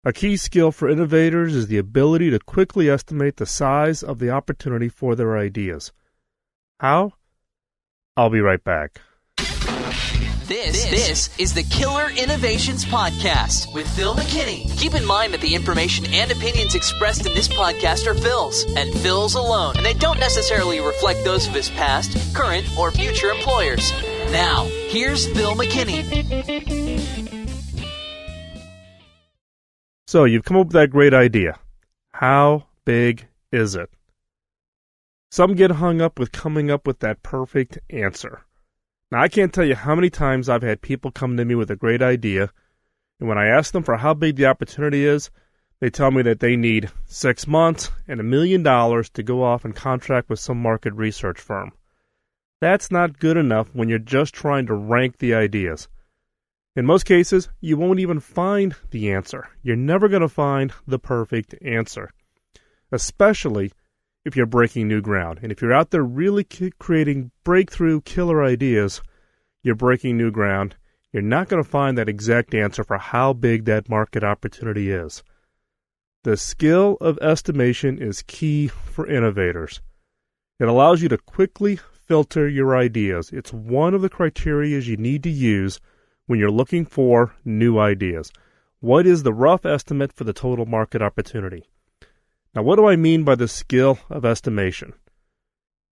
A key skill for innovators is the ability to quickly estimate the size of the opportunity for their ideas. How? I'll be right back. This is the Killer Innovations Podcast with Phil McKinney. Keep in mind that the information and opinions expressed in this podcast are Phil's, and Phil's alone, and they don't necessarily reflect those of his past, current, or future employers. Now, here's Phil McKinney. So, you've come up with that great idea. How big is it? Some get hung up with coming up with that perfect answer. Now, I can't tell you how many times I've had people come to me with a great idea, and when I ask them for how big the opportunity is, they tell me that they need 6 months and $1 million to go off and contract with some market research firm. That's not good enough when you're just trying to rank the ideas. In most cases, you won't even find the answer. You're never going to find the perfect answer, especially if you're breaking new ground. And if you're out there really creating breakthrough killer ideas, you're breaking new ground. You're not going to find that exact answer for how big that market opportunity is. The skill of estimation is key for innovators. It allows you to quickly filter your ideas. It's one of the criteria you need to use when you're looking for new ideas. What is the rough estimate for the total market opportunity? Now, what do I mean by the skill of estimation?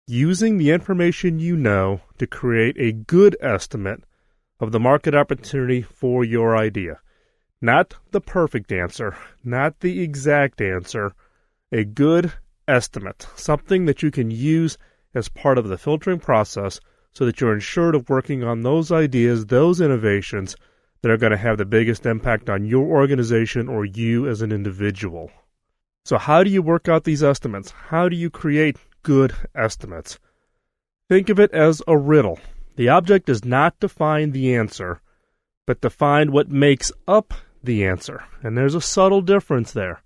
Using the information you know to create a good estimate of the market opportunity for your idea. Not the perfect answer, not the exact answer, a good estimate, something that you can use as part of the filtering process so that you're ensured of working on those ideas, those innovations that are going to have the biggest impact on your organization or you as an individual. So how do you work out these estimates? How do you create good estimates? Think of it as a riddle. The object is not to find the answer, but to find what makes up the answer. And there's a subtle difference there.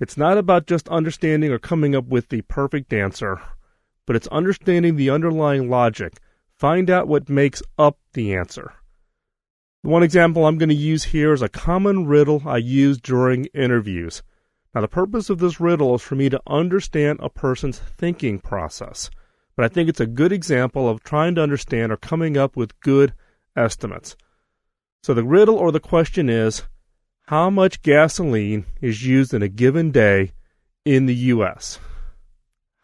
It's not about just understanding or coming up with the perfect answer, but it's understanding the underlying logic. Find out what makes up the answer. One example I'm going to use here is a common riddle I use during interviews. Now, the purpose of this riddle is for me to understand a person's thinking process, but I think it's a good example of trying to understand or coming up with good estimates. So the riddle or the question is, how much gasoline is used in a given day in the U.S.?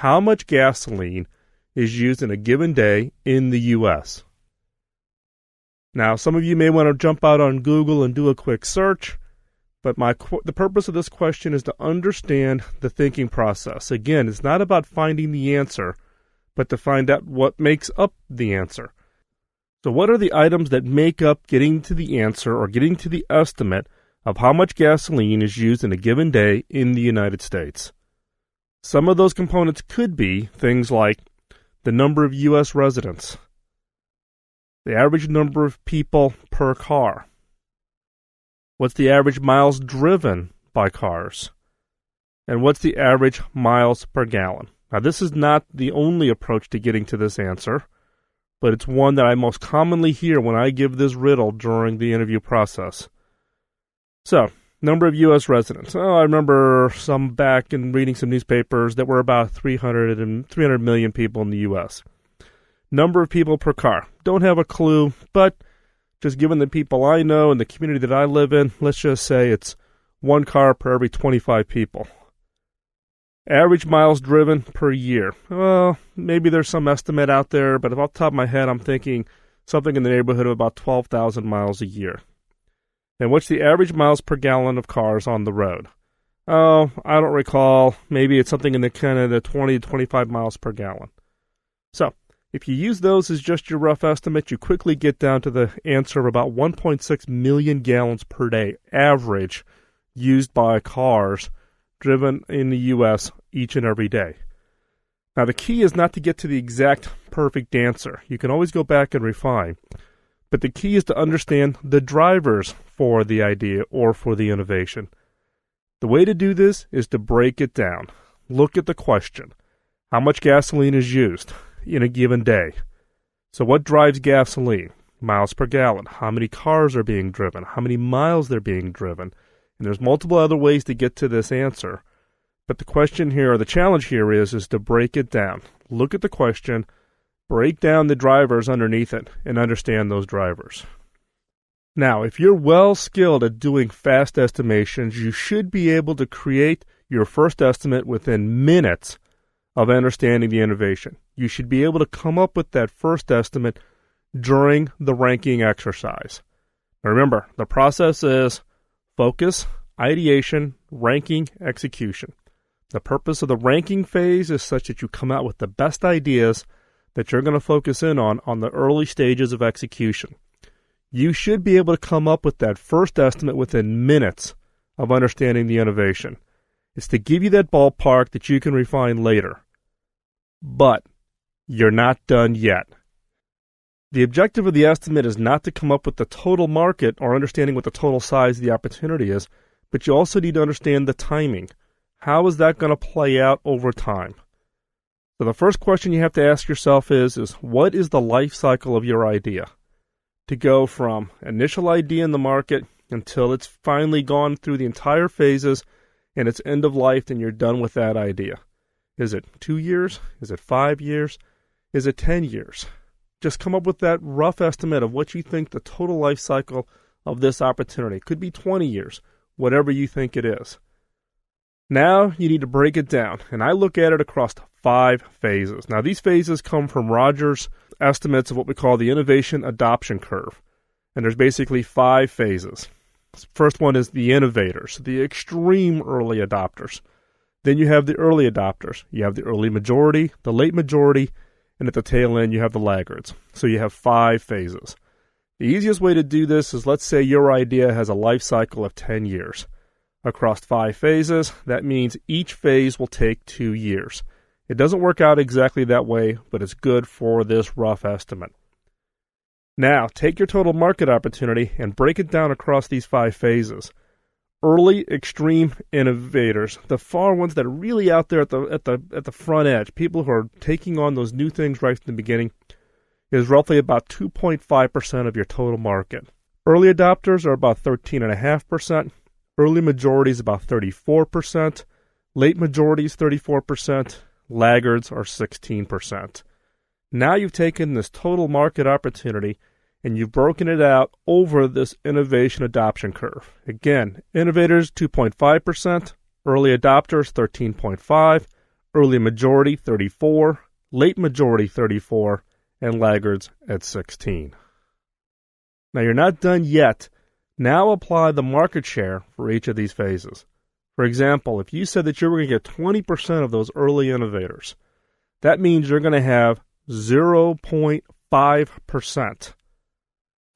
How much gasoline is used in a given day in the U.S.? Now, some of you may want to jump out on Google and do a quick search. But the purpose of this question is to understand the thinking process. Again, it's not about finding the answer, but to find out what makes up the answer. So what are the items that make up getting to the answer or getting to the estimate of how much gasoline is used in a given day in the United States? Some of those components could be things like the number of U.S. residents, the average number of people per car, what's the average miles driven by cars? And what's the average miles per gallon? Now, this is not the only approach to getting to this answer, but it's one that I most commonly hear when I give this riddle during the interview process. So, number of U.S. residents. Oh, I remember some back in reading some newspapers that were about 300 million people in the U.S. Number of people per car. Don't have a clue, but just given the people I know and the community that I live in, let's just say it's 1 car per every 25 people. Average miles driven per year. Well, maybe there's some estimate out there, but off the top of my head, I'm thinking something in the neighborhood of about 12,000 miles a year. And what's the average miles per gallon of cars on the road? Oh, I don't recall. Maybe it's something in the kind of the 20 to 25 miles per gallon. So, if you use those as just your rough estimate, you quickly get down to the answer of about 1.6 million gallons per day, average, used by cars driven in the U.S. each and every day. Now, the key is not to get to the exact perfect answer. You can always go back and refine. But the key is to understand the drivers for the idea or for the innovation. The way to do this is to break it down. Look at the question. How much gasoline is used in a given day? So what drives gasoline? Miles per gallon. How many cars are being driven? How many miles they're being driven? And there's multiple other ways to get to this answer. But the question here, or the challenge here is to break it down. Look at the question, break down the drivers underneath it, and understand those drivers. Now, if you're well skilled at doing fast estimations, you should be able to create your first estimate within minutes of understanding the innovation. You should be able to come up with that first estimate during the ranking exercise. Now remember, the process is focus, ideation, ranking, execution. The purpose of the ranking phase is such that you come out with the best ideas that you're going to focus in on the early stages of execution. You should be able to come up with that first estimate within minutes of understanding the innovation. It's to give you that ballpark that you can refine later. But you're not done yet. The objective of the estimate is not to come up with the total market or understanding what the total size of the opportunity is, but you also need to understand the timing. How is that going to play out over time? So the first question you have to ask yourself is what is the life cycle of your idea? To go from initial idea in the market until it's finally gone through the entire phases and it's end of life and you're done with that idea. Is it 2 years? Is it 5 years? Is it 10 years? Just come up with that rough estimate of what you think the total life cycle of this opportunity. It could be 20 years, whatever you think it is. Now you need to break it down, and I look at it across 5 phases. Now these phases come from Rogers' estimates of what we call the innovation adoption curve, and there's basically 5 phases. First one is the innovators, the extreme early adopters. Then you have the early adopters. You have the early majority, the late majority, and at the tail end you have the laggards. So you have 5 phases. The easiest way to do this is, let's say your idea has a life cycle of 10 years. Across 5 phases, that means each phase will take 2 years. It doesn't work out exactly that way, but it's good for this rough estimate. Now, take your total market opportunity and break it down across these 5 phases. Early extreme innovators, the far ones that are really out there at the front edge, people who are taking on those new things right from the beginning, is roughly about 2.5% of your total market. Early adopters are about 13.5%. Early majorities about 34%. Late majorities 34%. Laggards are 16%. Now you've taken this total market opportunity and you've broken it out over this innovation adoption curve. Again, innovators 2.5%, early adopters 13.5%, early majority 34%, late majority 34%, and laggards at 16%. Now you're not done yet. Now apply the market share for each of these phases. For example, if you said that you were going to get 20% of those early innovators, that means you're going to have 0.5%.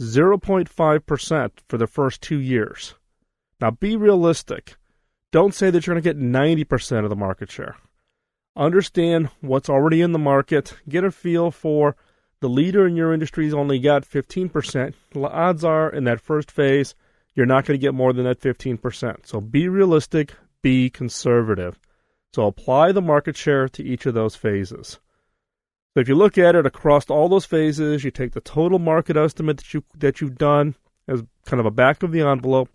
0.5% for the first 2 years. Now be realistic. Don't say that you're going to get 90% of the market share. Understand what's already in the market. Get a feel for the leader in your industry's only got 15%. The odds are in that first phase, you're not going to get more than that 15%. So be realistic, be conservative. So apply the market share to each of those phases. So if you look at it across all those phases, you take the total market estimate that you've done as kind of a back of the envelope.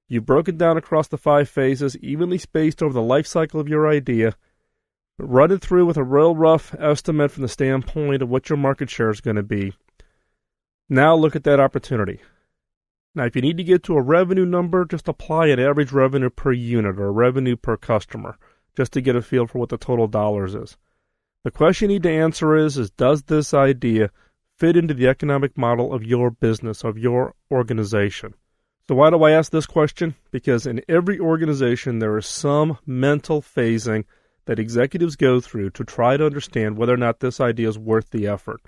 You broke it down across the 5 phases, evenly spaced over the life cycle of your idea. Run it through with a real rough estimate from the standpoint of what your market share is going to be. Now look at that opportunity. Now, if you need to get to a revenue number, just apply an average revenue per unit or revenue per customer, just to get a feel for what the total dollars is. The question you need to answer is does this idea fit into the economic model of your business, of your organization? So why do I ask this question? Because in every organization, there is some mental phasing that executives go through to try to understand whether or not this idea is worth the effort.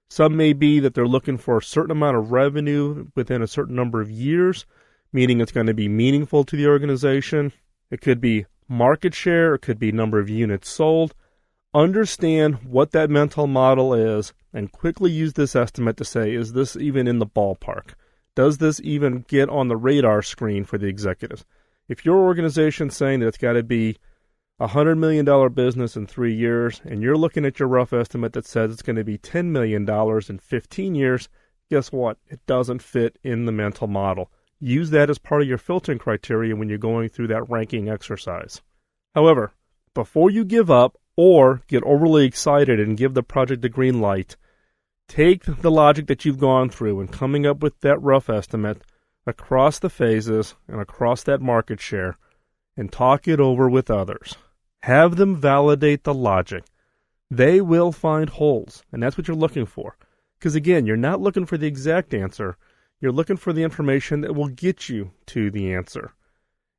Some may be that they're looking for a certain amount of revenue within a certain number of years, meaning it's going to be meaningful to the organization. It could be market share. It could be number of units sold. Understand what that mental model is and quickly use this estimate to say, is this even in the ballpark? Does this even get on the radar screen for the executives? If your organization's saying that it's got to be a $100 million business in 3 years, and you're looking at your rough estimate that says it's going to be $10 million in 15 years, guess what? It doesn't fit in the mental model. use that as part of your filtering criteria when you're going through that ranking exercise. However, before you give up or get overly excited and give the project a green light, take the logic that you've gone through and coming up with that rough estimate across the phases and across that market share and talk it over with others. Have them validate the logic. They will find holes, and that's what you're looking for. Because again, you're not looking for the exact answer. You're looking for the information that will get you to the answer.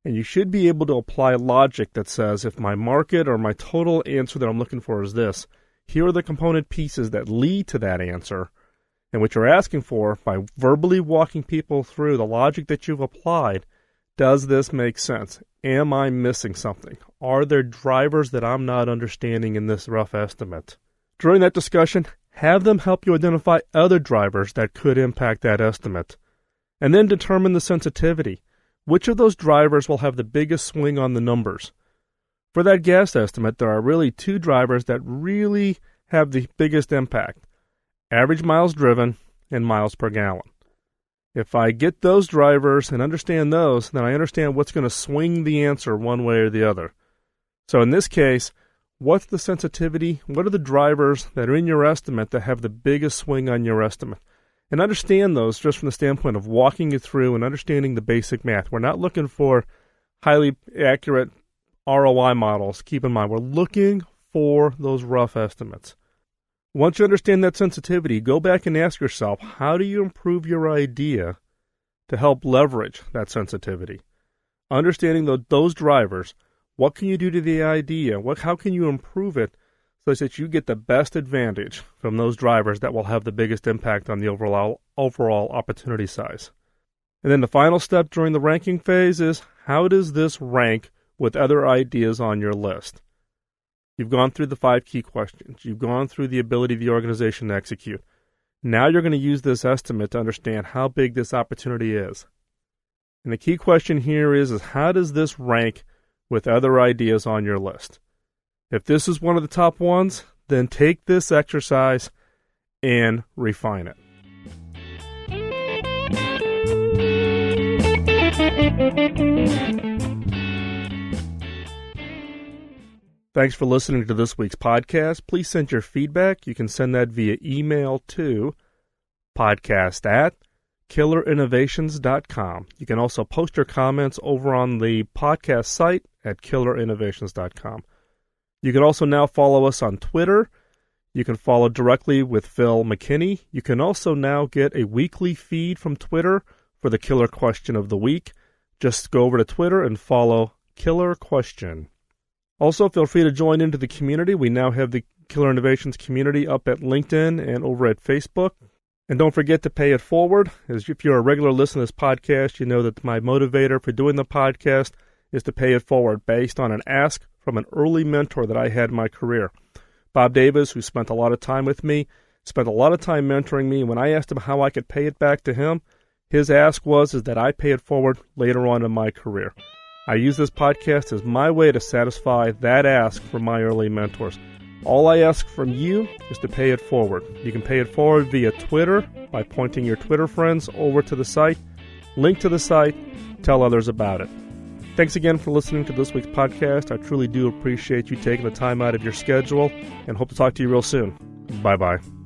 And you should be able to apply logic that says, if my market or my total answer that I'm looking for is this, here are the component pieces that lead to that answer. And what you're asking for, by verbally walking people through the logic that you've applied, does this make sense? Am I missing something? Are there drivers that I'm not understanding in this rough estimate? During that discussion, have them help you identify other drivers that could impact that estimate. And then determine the sensitivity. Which of those drivers will have the biggest swing on the numbers? For that gas estimate, there are really two drivers that really have the biggest impact. Average miles driven and miles per gallon. If I get those drivers and understand those, then I understand what's going to swing the answer one way or the other. So in this case, what's the sensitivity? What are the drivers that are in your estimate that have the biggest swing on your estimate? And understand those just from the standpoint of walking you through and understanding the basic math. We're not looking for highly accurate ROI models. Keep in mind, we're looking for those rough estimates. Once you understand that sensitivity, go back and ask yourself, how do you improve your idea to help leverage that sensitivity? Understanding those drivers, what can you do to the idea? How can you improve it such that you get the best advantage from those drivers that will have the biggest impact on the overall opportunity size? And then the final step during the ranking phase is, how does this rank with other ideas on your list? You've gone through the 5 key questions. You've gone through the ability of the organization to execute. Now you're going to use this estimate to understand how big this opportunity is. And the key question here is how does this rank with other ideas on your list? If this is one of the top ones, then take this exercise and refine it. Thanks for listening to this week's podcast. Please send your feedback. You can send that via email to podcast@killerinnovations.com. You can also post your comments over on the podcast site at killerinnovations.com. You can also now follow us on Twitter. You can follow directly with Phil McKinney. You can also now get a weekly feed from Twitter for the Killer Question of the Week. Just go over to Twitter and follow Killer Question. Also, feel free to join into the community. We now have the Killer Innovations community up at LinkedIn and over at Facebook. And don't forget to pay it forward. As if you're a regular listener to this podcast, you know that my motivator for doing the podcast is to pay it forward based on an ask from an early mentor that I had in my career. Bob Davis, who spent a lot of time with me, spent a lot of time mentoring me. When I asked him how I could pay it back to him, his ask was that I pay it forward later on in my career. I use this podcast as my way to satisfy that ask from my early mentors. All I ask from you is to pay it forward. You can pay it forward via Twitter by pointing your Twitter friends over to the site, link to the site, tell others about it. Thanks again for listening to this week's podcast. I truly do appreciate you taking the time out of your schedule and hope to talk to you real soon. Bye-bye.